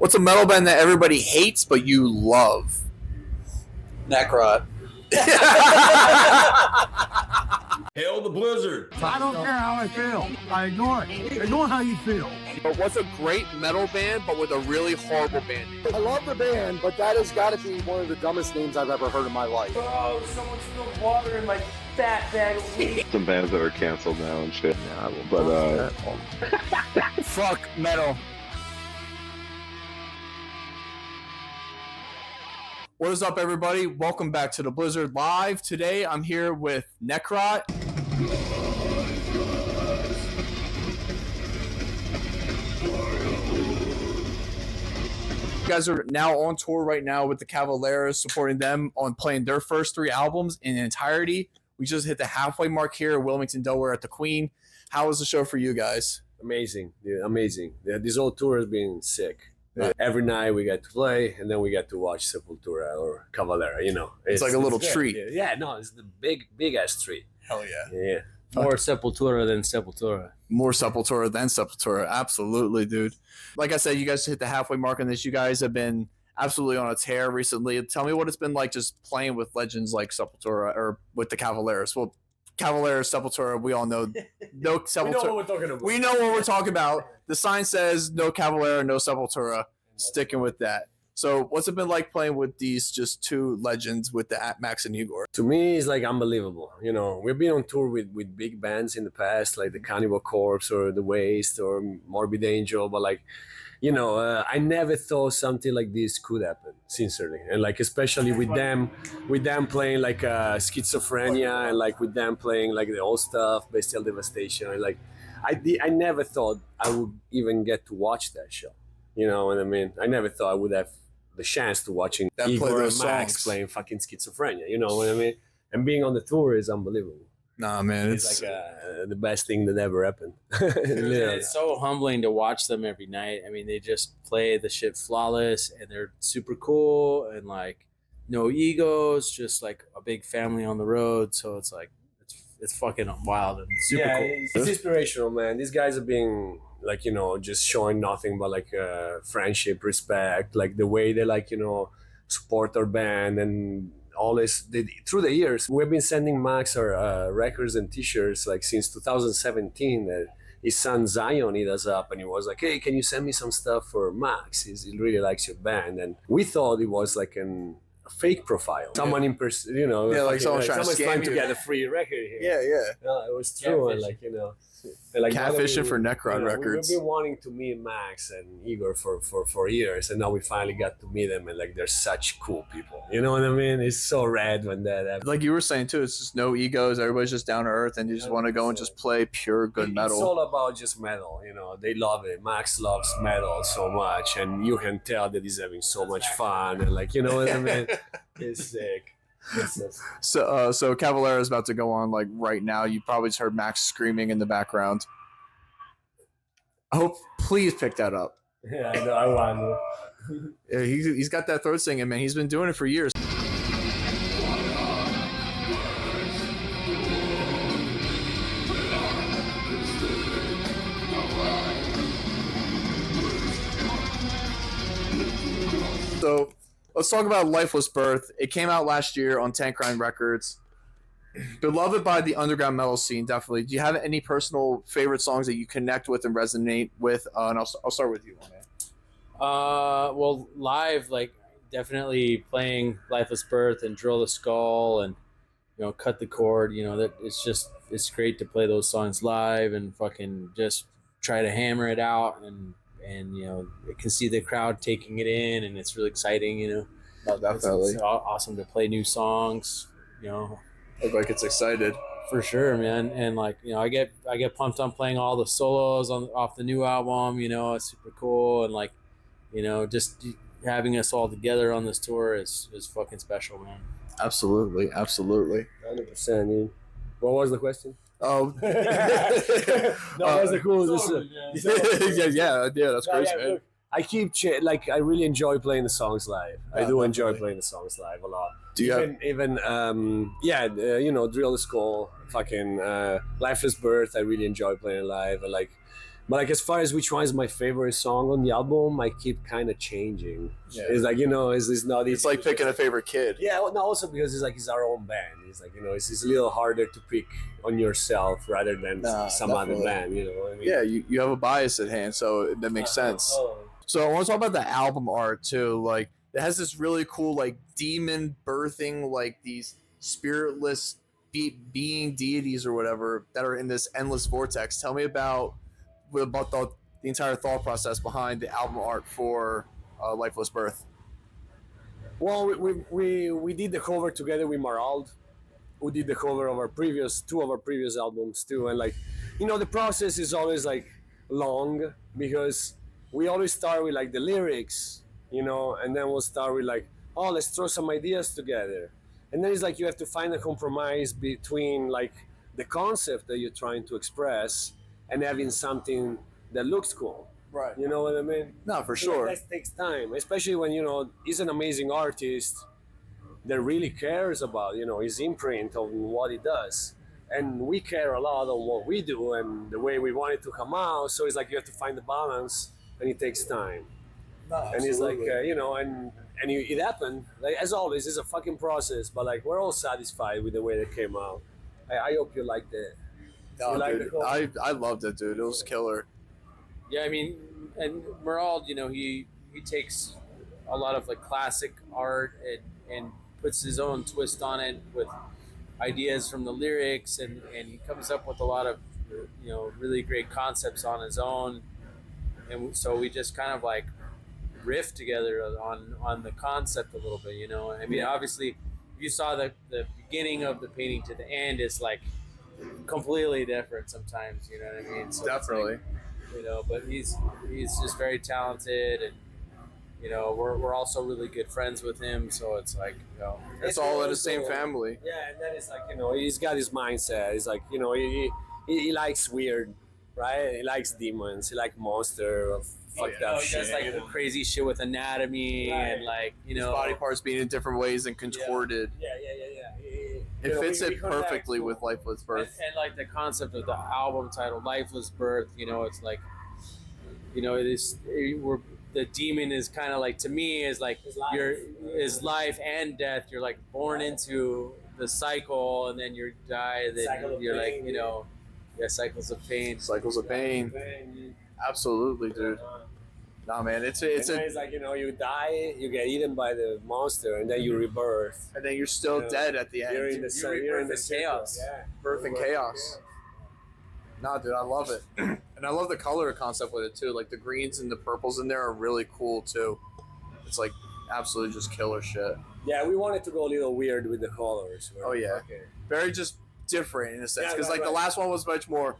What's a metal band that everybody hates but you love? Necrot. Hail the Blyzzrd. I don't care how I feel. I ignore it. Ignore how you feel. But what's a great metal band but with a really horrible band name? I love the band, but that has got to be one of the dumbest names I've ever heard in my life. Oh, someone spilled water in my fat bag of weed. Some bands that are canceled now and shit. Fuck metal. What is up, everybody? Welcome back to the Blyzzrd Live. Today, I'm here with Necrot. You guys are now on tour right now with the Cavaleras, supporting them on playing their first 3 albums in entirety. We just hit the halfway mark here in Wilmington, Delaware at the Queen. How was the show for you guys? Amazing, dude, amazing. This whole tour has been sick. Every night we get to play, and then we get to watch Sepultura or Cavalera. You know, It's like a little treat. Yeah, no, it's the big ass treat. Hell yeah. Yeah. More Sepultura than Sepultura. More Sepultura than Sepultura. Absolutely, dude. Like I said, you guys hit the halfway mark on this. You guys have been absolutely on a tear recently. Tell me what it's been like just playing with legends like Sepultura or with the Cavaleras. Well, Cavaleras, Sepultura, we all know. No Sepultura. We know what we're talking about. We know what we're talking about. The sign says no Cavalera, no Sepultura. Sticking with that. So what's it been like playing with these just 2 legends with the Max and Igor? To me, it's like unbelievable. You know, we've been on tour with big bands in the past, like the Cannibal Corpse or the Waste or Morbid Angel, but like, you know, I never thought something like this could happen, sincerely. And like, especially with them playing like Schizophrenia, and like with them playing like the old stuff, Bestial Devastation. And like, I never thought I would even get to watch that show. You know what I mean? I never thought I would have the chance to watching Igor and Max playing fucking Schizophrenia. You know what I mean? And being on the tour is unbelievable. Nah, man, it's like the best thing that ever happened. It's so humbling to watch them every night. I mean, they just play the shit flawless, and they're super cool, and like no egos, just like a big family on the road. So it's like it's fucking wild and super cool. It's inspirational, man. These guys are being like, you know, just showing nothing but like friendship, respect, like the way they like, you know, support our band and all this. Through the years, we've been sending Max our records and t-shirts like since 2017. His son Zion hit us up and he was like, hey, can you send me some stuff for Max? He really likes your band. And we thought it was like a fake profile. Someone you know, yeah, like someone's trying to get a free record here. Yeah. No, it was true. And like, you know, like catfishing for Necrot records. We've been wanting to meet Max and Igor for years, and now we finally got to meet them, and like they're such cool people. You know what I mean? It's so rad when that happens. Like you were saying too, it's just no egos. Everybody's just down to earth, and you just want to go and just play pure good metal. It's all about just metal. You know, they love it. Max loves metal so much, and you can tell that he's having so much fun, and like, you know what I mean? It's sick. So Cavalera is about to go on like right now. You probably just heard Max screaming in the background. I hope, please pick that up. Yeah, I know. I want to. Yeah, he's got that throat singing, man. He's been doing it for years. So let's talk about Lifeless Birth. It came out last year on Tankrine Records. Beloved by the underground metal scene, definitely. Do you have any personal favorite songs that you connect with and resonate with? And I'll start with you, man. Well, live, like definitely playing Lifeless Birth and Drill the Skull and, you know, Cut the Cord. You know, that it's great to play those songs live and fucking just try to hammer it out and you know, you can see the crowd taking it in, and it's really exciting. You know, Oh, definitely. It's awesome to play new songs. You know. Everybody gets excited. For sure, man. And like, you know, I get pumped on playing all the solos off the new album, you know. It's super cool. And like, you know, just having us all together on this tour is fucking special, man. Absolutely. 100%, dude. What was the question? Oh, no, that's the coolest. yeah, that's crazy, man. Look, I keep I really enjoy playing the songs live. I do enjoy playing the songs live a lot. Do you you know, Drill the Skull, fucking Lifeless Birth. I really enjoy playing live. But like as far as which one is my favorite song on the album, I keep kind of changing. Yeah. It's like, it's not easy. It's like picking a favorite kid. Yeah, well, no, also because it's our own band. It's like, it's a little harder to pick on yourself rather than some other definitely. band, you know what I mean? Yeah, you have a bias at hand, so that makes sense. So I want to talk about the album art too. Like it has this really cool like demon birthing like these spiritless being deities or whatever that are in this endless vortex. Tell me about the entire thought process behind the album art for Lifeless Birth. Well, we did the cover together with Marald, who did the cover of two of our previous albums too, and like, the process is always like long because we always start with like the lyrics, and then we'll start with like, oh, let's throw some ideas together, and then it's like you have to find a compromise between like the concept that you're trying to express and having something that looks cool. Right. You know what I mean? No, for sure. That takes time, especially when he's an amazing artist that really cares about his imprint on what he does, and we care a lot on what we do and the way we want it to come out. So it's like you have to find the balance, and it takes time. No, and it's like it happened. Like as always, it's a fucking process, but like we're all satisfied with the way it came out. I hope you liked it. No, You like dude, the cover? I loved it, dude. It was killer. Yeah, I mean, and Merald, he takes a lot of like classic art and puts his own twist on it with ideas from the lyrics, and he comes up with a lot of really great concepts on his own, and so we just kind of like riff together on the concept a little bit. I mean, obviously, if you saw the beginning of the painting to the end, is like completely different sometimes. You know what I mean? So Definitely. it's like, but he's just very talented, and we're also really good friends with him, so it's like It's all in the same family. Yeah, and then it's like he's got his mindset. It's like he likes weird, right? He likes demons. He likes monster, fucked up he shit. does like the crazy shit with anatomy, Right. and like His body parts being in different ways and contorted. Yeah. It fits we it connect. perfectly with Lifeless Birth. and like the concept of the album title, Lifeless Birth. It's like the demon is kind of like, to me, is like is life and death. You're like born into the cycle, and then you die. Then you're like cycles of pain. Cycles of pain. Absolutely, dude. Nah, man, it's like you die, you get eaten by the monster, and then you rebirth. and then you're still dead at the end. You're in the rebirth in chaos. Yeah. Birth and chaos. Nah, dude, I love it. And I love the color concept with it too. Like the greens and the purples in there are really cool too. It's like absolutely just killer shit. Yeah, we wanted to go a little weird with the colors. Oh, yeah. Okay. Very just different in a sense. Yeah, Because right, like the right. last one was much more,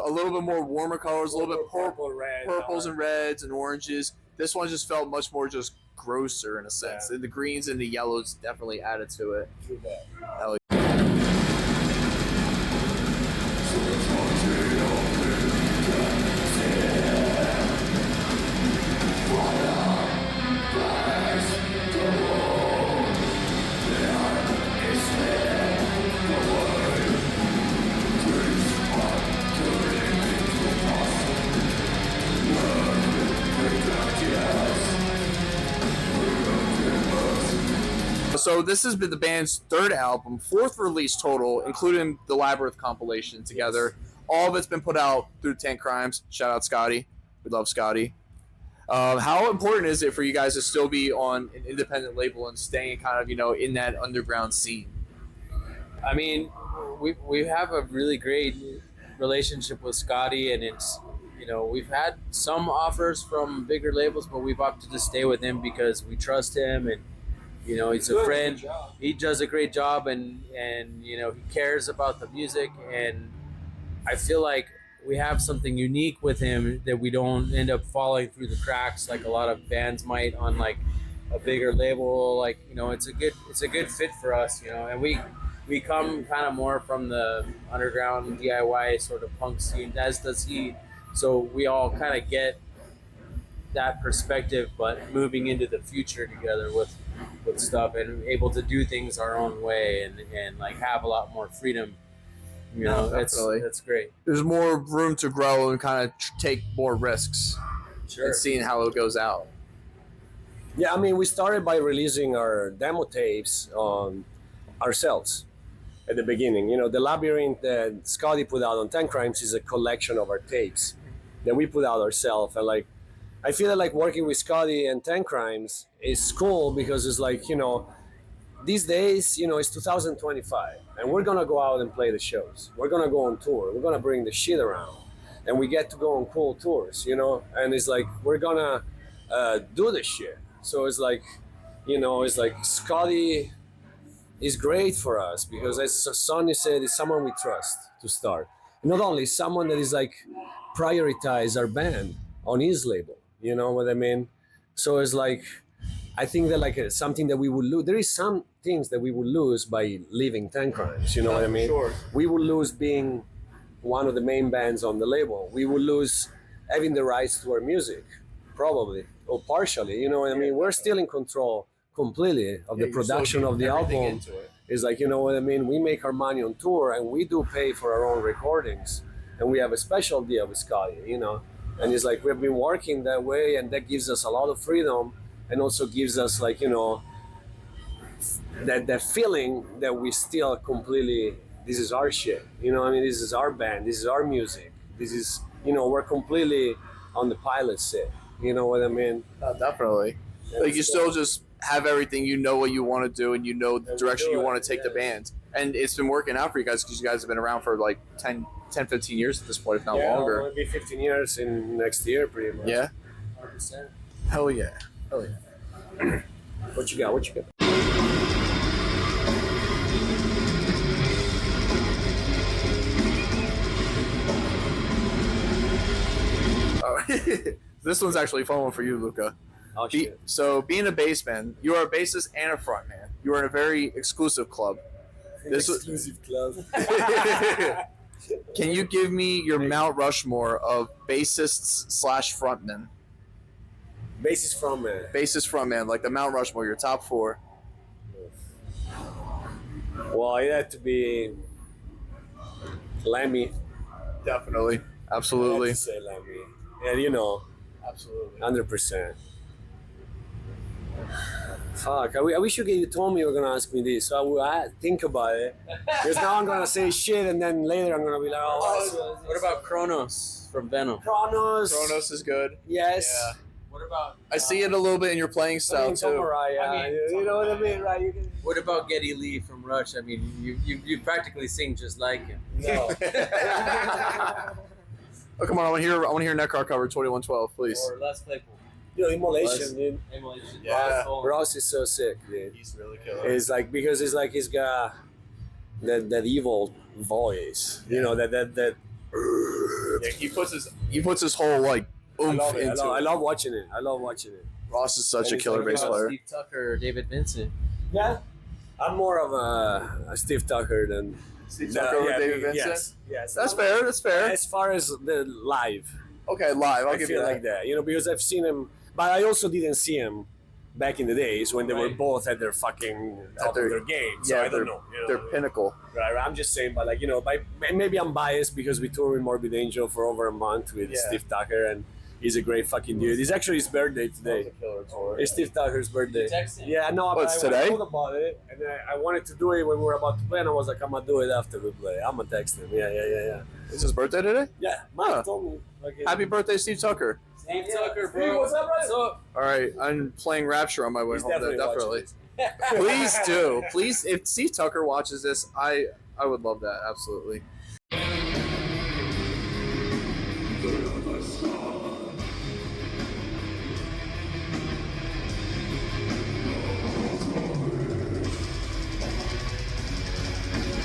a little bit more warmer colors, a little bit purple, red, purples and reds and oranges. This one just felt much more just grosser in a sense. Yeah. And the greens and the yellows definitely added to it. Hell So this has been the band's third album, fourth release total, including the Labyrinth compilation together. All of it's been put out through Tank Crimes. Shout out Scotty. We love Scotty. How important is it for you guys to still be on an independent label and staying kind of, in that underground scene? I mean, we have a really great relationship with Scotty, and it's we've had some offers from bigger labels, but we've opted to stay with him because we trust him, and he's a friend. He does a great job, and he cares about the music, and I feel like we have something unique with him that we don't end up falling through the cracks like a lot of bands might on like a bigger label. Like it's a good fit for us, and we come kind of more from the underground DIY sort of punk scene, as does he, so we all kind of get that perspective, but moving into the future together with stuff and able to do things our own way and like have a lot more freedom You know, definitely. that's great. There's more room to grow and kind of take more risks and seeing how it goes out. Yeah, I mean, we started by releasing our demo tapes ourselves at the beginning. You know, the Labyrinth that Scotty put out on 10 Crimes is a collection of our tapes that we put out ourselves. And like, I feel like working with Scotty and 10 Crimes is cool because it's like, you know, these days, you know, it's 2025 and we're gonna go out and play the shows. We're gonna go on tour. We're gonna bring the shit around and we get to go on cool tours, you know? And it's like, we're gonna do this shit. So it's like, you know, it's like Scotty is great for us because as Sonny said, it's someone we trust to start. Not only someone that is like prioritize our band on his label, you know what I mean? So it's like, I think that like something that we would lose, there is some things that we would lose by leaving 10 Crimes, you know what I mean? Sure. We would lose being one of the main bands on the label. We would lose having the rights to our music, probably, or partially, you know what I mean? We're still in control completely of the production of the album. It's like, you know what I mean? We make our money on tour and we do pay for our own recordings. And we have a special deal with Scotty, you know? And it's like, we've been working that way and that gives us a lot of freedom and also gives us like, you know, that feeling that we still completely, this is our shit, you know what I mean? This is our band, this is our music. This is, you know, we're completely on the pilot set, you know what I mean? Definitely. Like you still just have everything, you know what you want to do and you know the direction you want to take the band. And it's been working out for you guys because you guys have been around for like 10, 15 years at this point, if not longer. It'll be 15 years in next year, pretty much. Yeah? 100%. Hell yeah. Hell yeah. What you got? What you got? This one's actually a fun one for you, Luca. Oh, shit. So, being a bass man, you are a bassist and a front man. You are in a very exclusive club. Exclusive club. Can you give me your Mount Rushmore of bassists / frontmen? Bassist frontman. Bassist frontman, like the Mount Rushmore, your top 4. Well, it had to be Lemmy. Definitely. I Absolutely. had to say Lemmy. And you know, Absolutely. 100%. Fuck, I wish you told me you were gonna ask me this, so I think about it. Because now I'm gonna say shit, and then later I'm gonna be like, oh, What about Kronos from Venom? Kronos. Kronos is good. Yes. Yeah. What about I see it a little bit in your playing I style mean, too. Tomorrow, yeah. I mean, you know what I mean, right? You can... what about Geddy Lee from Rush? I mean, you practically sing just like him. No. Oh come on! I want to hear Necrot cover 2112, please. Or Les Claypool. You know, Immolation, dude. Immolation. Yeah. Ross is so sick, dude. He's really killer. It's like because it's like he's got that evil voice, you know, that Yeah, he puts his whole like oomph into I it. love watching it. I love watching it. Ross is such And a he's killer like, bass What about player. Steve Tucker or David Vincent? Yeah, I'm more of a Steve Tucker than Steve Tucker over David Vincent. Yes, That's fair. That's fair. As far as the live, Okay, live. I'll I give you feel that. like that, you know, because I've seen him, but I also didn't see him back in the days when they were Right. both at their fucking top their- of their game. So yeah, I don't know. You know Their what I mean? pinnacle. Right, I'm just saying, but like, you know, maybe I'm biased because we toured with Morbid Angel for over a month with Yeah. Steve Tucker, and he's a great fucking dude. It's actually his birthday today. It's Steve Tucker's birthday. You texted him? Yeah, no, but it's I today? told about it, and I wanted to do it when we were about to play, and I was like, I'm gonna do it after we play. I'm gonna text him. Yeah. Is his birthday today? Yeah, Mike Huh. told me. Like, Happy birthday, Steve Tucker. Steve Tucker, Steve, bro. what's up, brother? So, All right, I'm playing Rapture on my way He's home. definitely Definitely. watching Please do. Please, if Steve Tucker watches this, I would love that. Absolutely.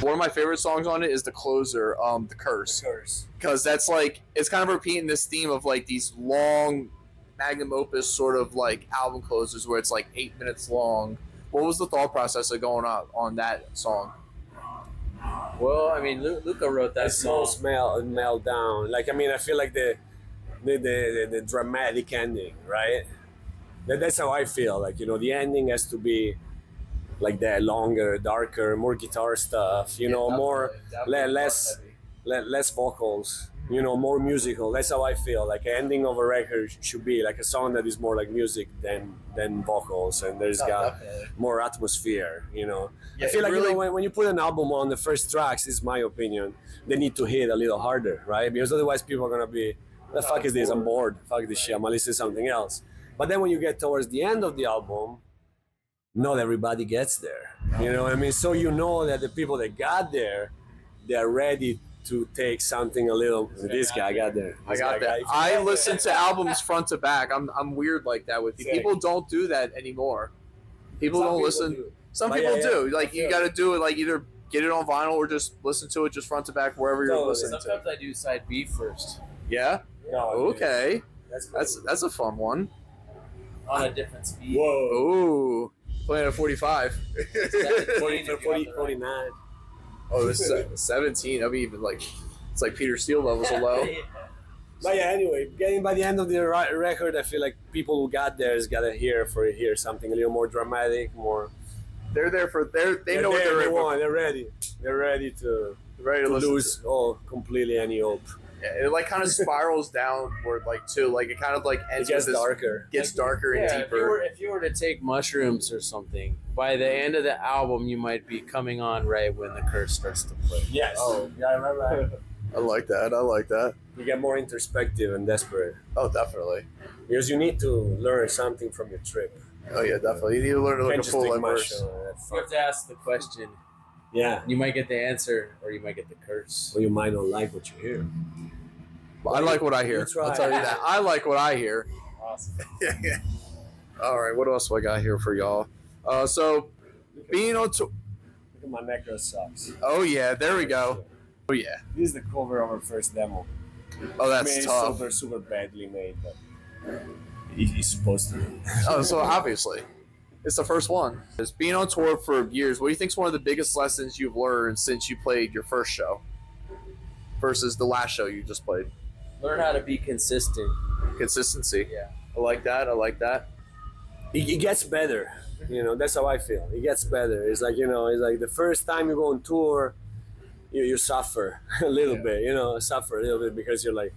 One of my favorite songs on it is the closer, the curse, because that's like it's kind of repeating this theme of like these long magnum opus sort of like album closers where it's like 8 minutes long. What was the thought process of going up on that song? well, I mean, Luca wrote that It's so song. melt down. Like, I mean, I feel like the dramatic ending, right? That's how I feel. Like, you know, the ending has to be like that, longer, darker, more guitar stuff, you know, more less vocals, you know, more musical. That's how I feel. Like an ending of a record should be like a song that is more like music than vocals, and there's got more atmosphere, you know. I feel like really, you know, when you put an album on the first tracks, is my opinion, they need to hit a little harder, right? Because otherwise people are gonna be, the fuck is this? I'm bored. Fuck this shit. I'm gonna listen to something else. But then when you get towards the end of the album, not everybody gets there. You know what I mean? So you know that the people that got there, they are ready to take something a little. This guy got there. I got that. I listen to albums front to back. I'm weird like that with you. People don't do that anymore. People don't listen. Some people do. Like you got to do it. Like either get it on vinyl or just listen to it just front to back wherever you're listening to. Sometimes I do side B first. Yeah. No, Okay. That's a fun one. On a different speed. Whoa. Ooh. Playing at 45. 49. Oh, this is 17. I mean, even like, it's like Peter Steele levels of low. But yeah, anyway, getting by the end of the record, I feel like people who got there has got to hear something a little more dramatic, more. They know what they're in for. They're ready. They're ready to lose completely any hope. Yeah, it like kind of spirals downward, like too. Like it kind of like ends. It gets with this, darker. Gets darker and deeper. If you were to take mushrooms or something, by the end of the album, you might be coming on right when the curse starts to play. Yes. Oh, yeah, I remember that. I like that. You get more introspective and desperate. Oh, definitely. Because you need to learn something from your trip. Oh yeah, definitely. You need to learn to look Can't a just full take verse. You have to ask the question. Yeah. You might get the answer, or you might get the curse. Or you might not like what you hear. I like what I hear. I'll tell you that. I like what I hear. Awesome. Yeah. All right, what else do I got here for y'all? So, being on tour. Look at my Necrot socks. Oh yeah, there we go. Oh yeah. This is the cover of our first demo. Oh, that's It's tough. super badly made, but it's supposed to be. Oh, so obviously, it's the first one. Just being on tour for years. What do you think is one of the biggest lessons you've learned since you played your first show versus the last show you just played? Learn how to be consistent. Consistency. Yeah. I like that. It gets better. You know, that's how I feel. It gets better. It's like, you know, it's like the first time you go on tour, you suffer a little bit, you know, because you're like,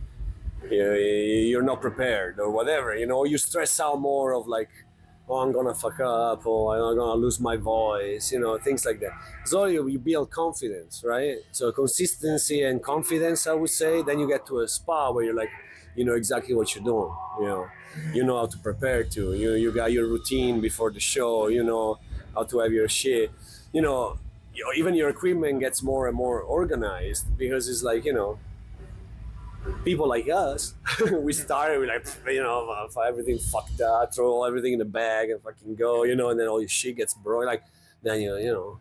you're not prepared or whatever, you know, you stress out more of like, oh, I'm gonna fuck up, or I'm gonna lose my voice, you know, things like that. So you build confidence, right? So consistency and confidence, I would say, then you get to a spot where you're like, you know exactly what you're doing, you know how to prepare to, you got your routine before the show, you know how to have your shit, you know, even your equipment gets more and more organized, because it's like, you know, people like us, we started with like, you know, everything fucked up, throw everything in the bag and fucking go, you know, and then all your shit gets broken. Like, then you know,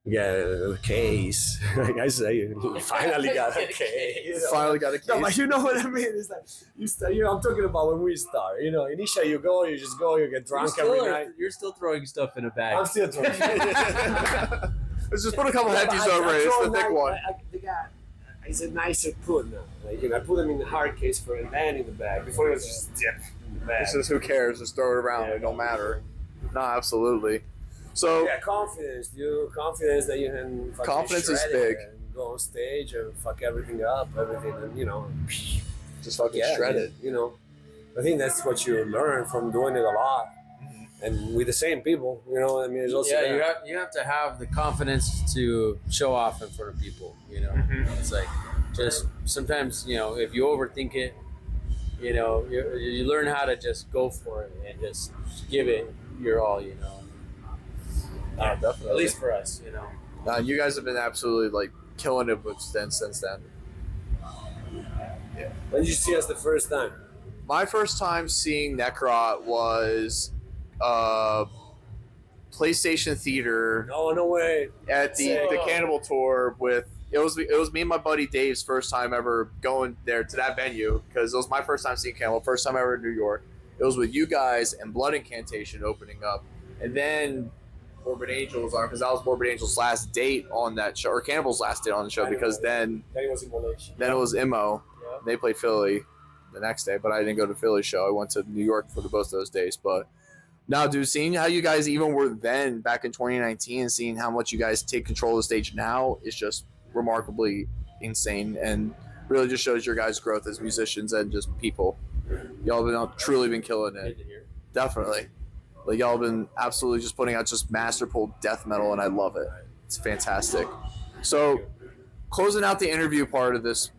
get a case. Like I say, you finally got a case. You know? Finally got a case. No, but you know what I mean? It's like, you start, you know, I'm talking about when we start. You know, initially you just go, you get drunk every night. You're still throwing stuff in a bag. I'm still throwing. Let's just put a couple hefties over it. It's the thick one. It's a nicer put now. Like, you know, I put them in the hard case for a man in the bag. Before it was just dip in the bag. It's just who cares? Just throw it around. It don't matter. No, absolutely. So yeah, confidence, dude. Confidence that you can. Confidence is big. And go on stage and fuck everything up, and you know, just fucking shred it. You know, I think that's what you learn from doing it a lot, and with the same people. You know, I mean, it's also you have to have the confidence to show off in front of people. You know, it's like just sometimes, you know, if you overthink it, you know, you learn how to just go for it and just give it your all. You know. Definitely. At least for us, you know. You guys have been absolutely like killing it with since then. Yeah. When did you see us the first time? My first time seeing Necrot was PlayStation Theater. No way. At the Cannibal tour with it was me and my buddy Dave's first time ever going there to that venue, because it was my first time seeing Cannibal, first time ever in New York. It was with you guys and Blood Incantation opening up, and then Morbid Angels on, because that was Morbid Angels' last date on that show, or Cannibal's last date on the show, because then it was Immolation. Then it was Immo. Yeah. They played Philly the next day, but I didn't go to Philly show. I went to New York for both of those days. But No, dude, seeing how you guys even were then back in 2019 and seeing how much you guys take control of the stage now is just remarkably insane and really just shows your guys' growth as musicians and just people. Y'all have been truly been killing it. Definitely. Like, y'all have been absolutely just putting out just masterful death metal, and I love it. It's fantastic. So, closing out the interview part of this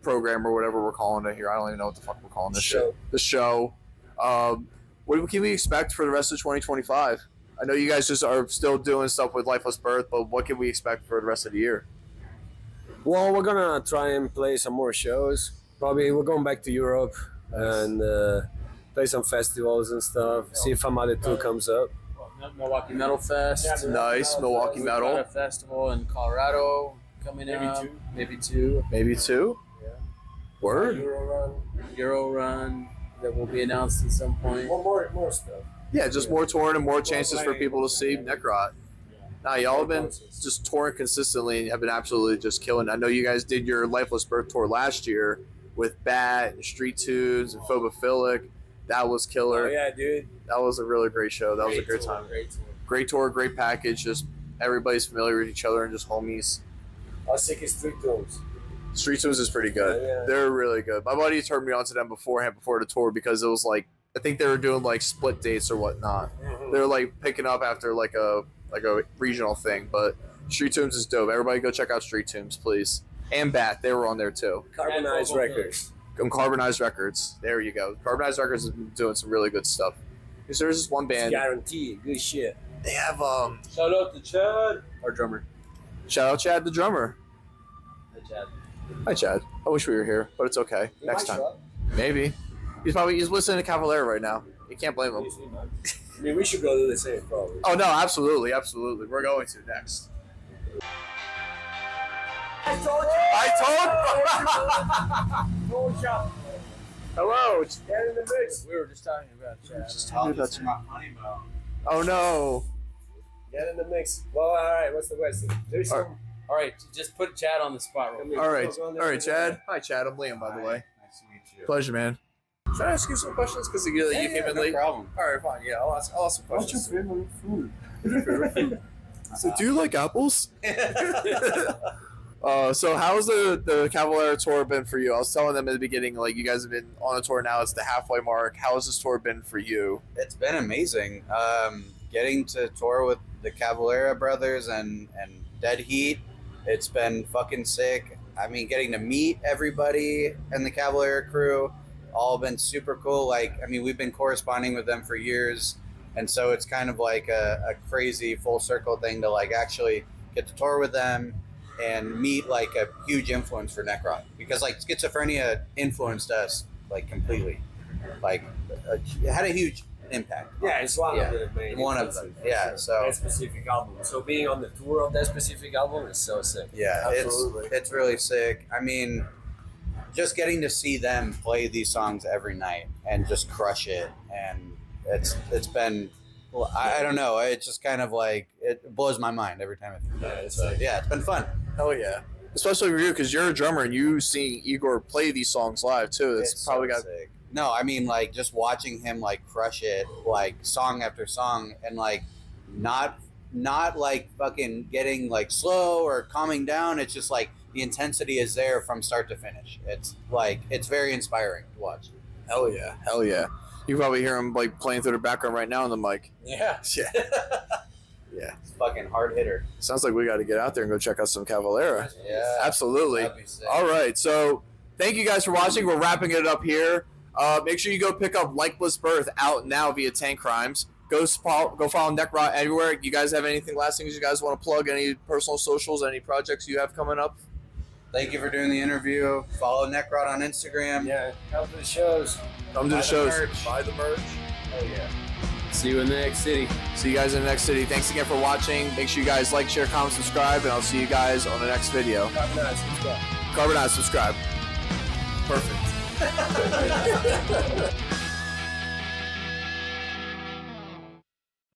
program or whatever we're calling it here. I don't even know what the fuck we're calling this shit. The show. What can we expect for the rest of 2025? I know you guys just are still doing stuff with Lifeless Birth, but what can we expect for the rest of the year? Well, we're gonna try and play some more shows. Probably we're going back to Europe and play some festivals and stuff. See if Famade 2 comes up. Milwaukee Metal Fest. Nice, Milwaukee We've Metal. got a festival in Colorado coming up. Maybe two. Maybe 2? Yeah. Word? Euro Run that will be announced at some point. More stuff. Yeah, just more touring and more chances for people to see Necrot. Nah, y'all have been just touring consistently and have been absolutely just killing it. I know you guys did your Lifeless Birth tour last year with Bat and Street Tunes and Phobophilic. That was killer. Oh, yeah, dude. That was a really great show. That was a great time. Great tour, great package. Just everybody's familiar with each other and just homies. How sick is Street Tunes? Street Tunes is pretty good. Yeah. They're really good. My buddy turned me on to them before the tour because it was like, I think they were doing like split dates or whatnot. They were like picking up after like a regional thing, but Street Tunes is dope. Everybody go check out Street Tunes, please. And Bat, they were on there too. Carbonized Records. Carbonized Records. There you go. Carbonized Records has been doing some really good stuff. Because there's this one band. Guaranteed. Good shit. They have Shout out to Chad, our drummer. shout out Chad the drummer. Hey, Chad. Hi Chad. I wish we were here, but it's okay. Next time. Maybe. He's listening to Cavalera right now. You can't blame him. I mean, we should go do the same, probably. Oh no, absolutely. We're going to next. I told you. Hello. Get in the mix. We were just talking about Chad. Oh no. Get in the mix. Well, all right. What's the question? There's some. All right, just put Chad on the spot real quick. All right, Chad. Hi, Chad. I'm Liam, by the way. Nice to meet you. Pleasure, man. Should I ask you some questions? Because you came in late. No problem. All right, fine. Yeah, I'll ask some questions. favorite food? So, do you like apples? So how's the Cavalera tour been for you? I was telling them at the beginning, like, you guys have been on a tour now. It's the halfway mark. How has this tour been for you? It's been amazing. Getting to tour with the Cavalera brothers and Dead Heat, it's been fucking sick. I mean, getting to meet everybody and the Cavalera crew, all been super cool. Like, I mean, we've been corresponding with them for years, and so it's kind of like a crazy full circle thing to like actually get to tour with them and meet like a huge influence for Necrot, because like Schizophrenia influenced us like completely. Like it had a huge impact. Yeah, it's one of the main. One of them. Yeah. So that specific album. So being on the tour of that specific album is so sick. yeah, Absolutely. it's really sick. I mean, just getting to see them play these songs every night and just crush it, and it's been. Well, I don't know. It's just kind of like it blows my mind every time I think about it. So yeah, it's been fun. Hell yeah. Especially for you, because you're a drummer and you see Igor play these songs live too. It's probably so got. sick. No, I mean like just watching him like crush it, like song after song, and like not like fucking getting like slow or calming down. It's just like the intensity is there from start to finish. It's like it's very inspiring to watch. Hell yeah. Hell yeah. You probably hear him like playing through the background right now on the mic. Yeah. Yeah. Yeah. It's fucking hard hitter. Sounds like we got to get out there and go check out some Cavalera. Yeah. Absolutely. That'd be sick. All right. So thank you guys for watching. We're wrapping it up here. Make sure you go pick up Lifeless Birth out now via Tank Crimes. Go follow Necrot everywhere. You guys have anything last things you guys want to plug? Any personal socials? Any projects you have coming up? Thank you for doing the interview. Follow Necrot on Instagram. Yeah, come to the shows. Come to the Buy the shows. merch. Buy the merch. Oh yeah. See you in the next city. See you guys in the next city. Thanks again for watching. Make sure you guys like, share, comment, subscribe, and I'll see you guys on the next video. Carbonize, subscribe. Perfect.